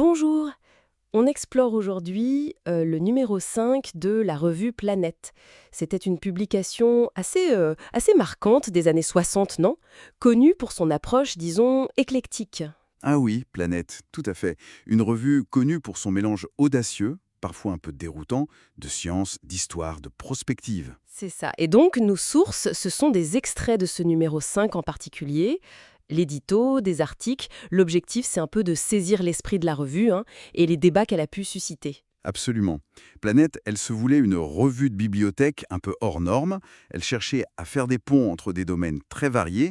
Bonjour, on explore aujourd'hui le numéro 5 de la revue Planète. C'était une publication assez marquante des années 60, non? Connue pour son approche, disons, éclectique. Ah oui, Planète, tout à fait. Une revue connue pour son mélange audacieux, parfois un peu déroutant, de science, d'histoire, de prospective. C'est ça. Et donc, nos sources, ce sont des extraits de ce numéro 5 en particulier, l'édito, des articles. L'objectif, c'est un peu de saisir l'esprit de la revue et les débats qu'elle a pu susciter. Absolument. Planète, elle se voulait une revue de bibliothèque un peu hors norme. Elle cherchait à faire des ponts entre des domaines très variés,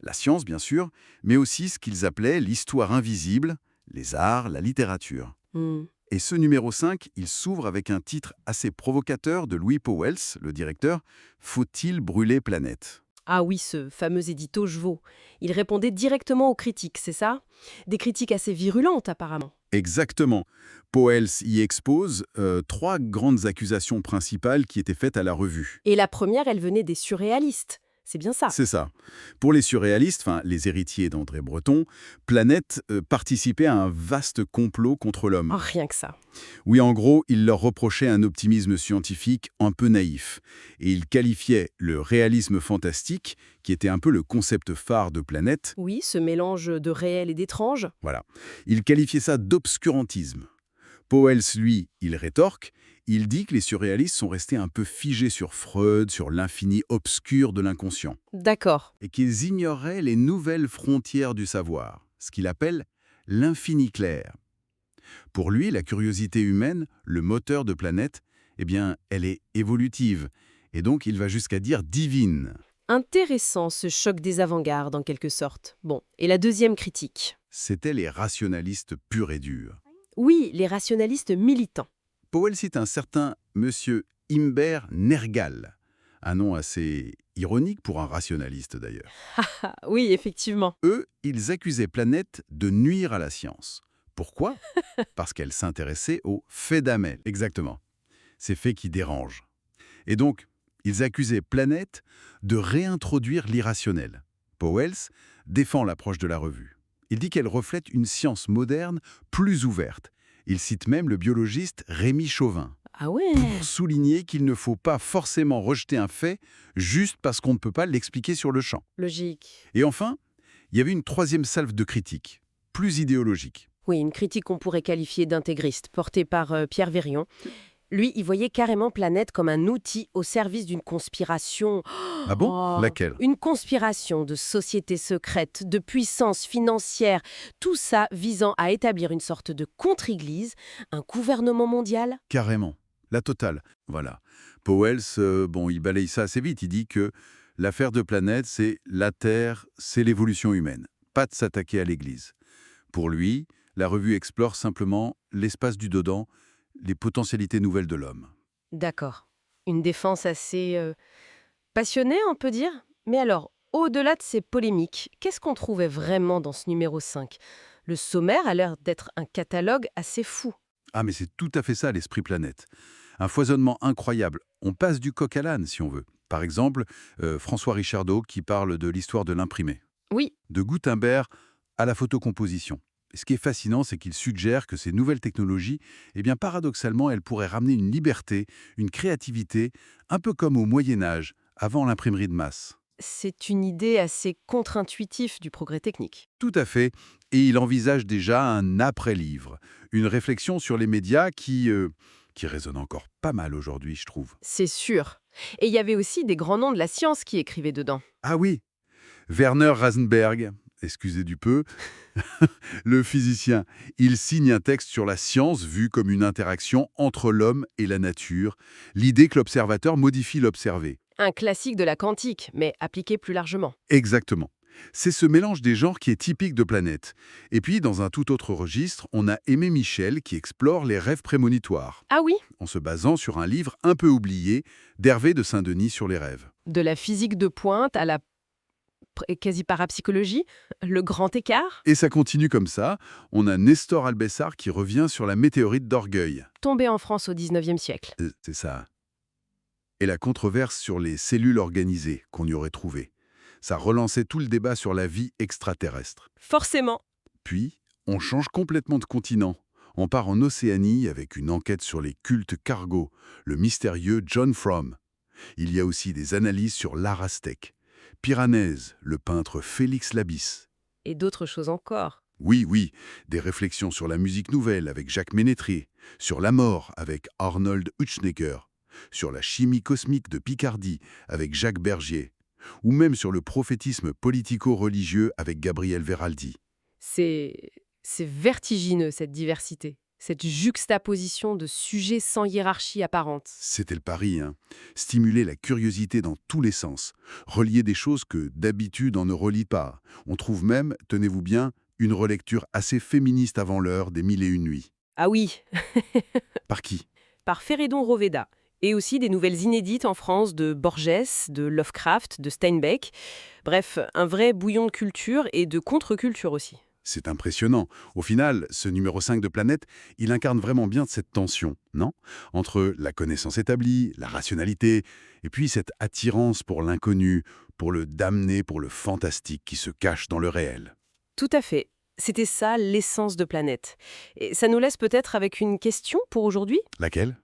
la science bien sûr, mais aussi ce qu'ils appelaient l'histoire invisible, les arts, la littérature. Hmm. Et ce numéro 5, il s'ouvre avec un titre assez provocateur de Louis Pauwels, le directeur, Faut-il brûler Planète? Ah oui, ce fameux édito Jevaux. Il répondait directement aux critiques, c'est ça? Des critiques assez virulentes apparemment. Exactement. Pauwels y expose trois grandes accusations principales qui étaient faites à la revue. Et la première, elle venait des surréalistes. C'est bien ça. C'est ça. Pour les surréalistes, enfin les héritiers d'André Breton, Planète participait à un vaste complot contre Oh, l'homme. rien que ça. Oui, en gros, il leur reprochait un optimisme scientifique un peu naïf. Et il qualifiait le réalisme fantastique, qui était un peu le concept phare de Planète, Oui, ce mélange de réel et d'étrange. voilà, il qualifiait ça d'obscurantisme. Pauwels, lui, il rétorque, il dit que les surréalistes sont restés un peu figés sur Freud, sur l'infini obscur de l'inconscient, D'accord. et qu'ils ignoraient les nouvelles frontières du savoir, ce qu'il appelle l'infini clair. Pour lui, la curiosité humaine, le moteur de Planète, eh bien, elle est évolutive, et donc il va jusqu'à dire divine. Intéressant ce choc des avant-gardes en quelque sorte. Bon, et la deuxième critique. C'étaient les rationalistes purs et durs. Oui, les rationalistes militants. Powell cite un certain monsieur Imbert Nergal, un nom assez ironique pour un rationaliste d'ailleurs. Ah oui, effectivement. Eux, ils accusaient Planète de nuire à la science. Pourquoi? Parce qu'elle s'intéressait aux faits d'Amel. Exactement. Ces faits qui dérangent. Et donc, ils accusaient Planète de réintroduire l'irrationnel. Pauwels défend l'approche de la revue. Il dit qu'elle reflète une science moderne plus ouverte. Il cite même le biologiste Rémi Chauvin Ah ouais. pour souligner qu'il ne faut pas forcément rejeter un fait juste parce qu'on ne peut pas l'expliquer sur le champ. Logique. Et enfin, il y avait une troisième salve de critiques, plus idéologique. Oui, une critique qu'on pourrait qualifier d'intégriste, portée par Pierre Vérion. Lui, il voyait carrément Planète comme un outil au service d'une conspiration. Ah bon? Oh, Laquelle? une conspiration de sociétés secrètes, de puissances financières, tout ça visant à établir une sorte de contre-église, un gouvernement mondial. Carrément. La totale. Voilà. Pauwels, il balaye ça assez vite. Il dit que l'affaire de Planète, c'est la Terre, c'est l'évolution humaine. Pas de s'attaquer à l'Église. Pour lui, la revue explore simplement l'espace du dedans, les potentialités nouvelles de l'homme. D'accord. Une défense assez passionnée, on peut dire. Mais alors, au-delà de ces polémiques, qu'est-ce qu'on trouvait vraiment dans ce numéro 5? Le sommaire a l'air d'être un catalogue assez fou. Ah, mais c'est tout à fait ça, l'esprit Planète. Un foisonnement incroyable. On passe du coq à l'âne, si on veut. Par exemple, François Richardot qui parle de l'histoire de l'imprimé. Oui, De Gutenberg à la photocomposition. Et ce qui est fascinant, c'est qu'il suggère que ces nouvelles technologies, eh bien paradoxalement, elles pourraient ramener une liberté, une créativité, un peu comme au Moyen Âge, avant l'imprimerie de masse. c'est une idée assez contre-intuitive du progrès technique. Tout à fait. Et il envisage déjà un après-livre, une réflexion sur les médias qui résonne encore pas mal aujourd'hui, je trouve. C'est sûr. Et il y avait aussi des grands noms de la science qui écrivaient dedans. Ah oui, Werner Rasenberg, excusez du peu, le physicien, il signe un texte sur la science vue comme une interaction entre l'homme et la nature, l'idée que l'observateur modifie l'observé. Un classique de la quantique, mais appliqué plus largement. Exactement. C'est ce mélange des genres qui est typique de Planète. Et puis, dans un tout autre registre, on a Aimé Michel qui explore les rêves prémonitoires, Ah oui, en se basant sur un livre un peu oublié d'Hervé de Saint-Denis sur les rêves. de la physique de pointe à la quasi-parapsychologie, le grand écart, Et ça continue comme ça. On a Nestor Albessard qui revient sur la météorite d'Orgueil. tombé en France au 19e siècle. C'est ça. Et la controverse sur les cellules organisées qu'on y aurait trouvées. Ça relançait tout le débat sur la vie extraterrestre. Forcément. Puis, On change complètement de continent. On part en Océanie avec une enquête sur les cultes cargo, le mystérieux John Frum. Il y a aussi des analyses sur l'art aztèque. Piranèse, le peintre Félix Labis. Et d'autres choses encore. Oui, oui, des réflexions sur la musique nouvelle avec Jacques Ménétré, sur la mort avec Arnold Hutschnecker, sur la chimie cosmique de Picardie avec Jacques Bergier, ou même sur le prophétisme politico-religieux avec Gabriel Veraldi. C'est vertigineux, cette diversité, cette juxtaposition de sujets sans hiérarchie apparente. C'était le pari, hein. Stimuler la curiosité dans tous les sens. Relier des choses que, d'habitude, on ne relie pas. On trouve même, tenez-vous bien, une relecture assez féministe avant l'heure des Mille et une nuits. Ah oui, Par qui? par Férédon Roveda. Et aussi des nouvelles inédites en France de Borges, de Lovecraft, de Steinbeck. Bref, un vrai bouillon de culture et de contre-culture aussi. C'est impressionnant. Au final, ce numéro 5 de Planète, il incarne vraiment bien cette tension, non? Entre la connaissance établie, la rationalité, et puis cette attirance pour l'inconnu, pour le damné, pour le fantastique qui se cache dans le réel. Tout à fait. C'était ça l'essence de Planète. Et ça nous laisse peut-être avec une question pour aujourd'hui. Laquelle?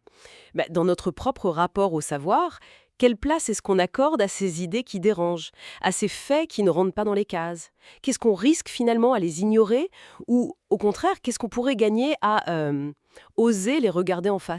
Dans notre propre rapport au savoir, quelle place est-ce qu'on accorde à ces idées qui dérangent, à ces faits qui ne rentrent pas dans les cases? Qu'est-ce qu'on risque finalement à les ignorer? Ou au contraire, qu'est-ce qu'on pourrait gagner à oser les regarder en face?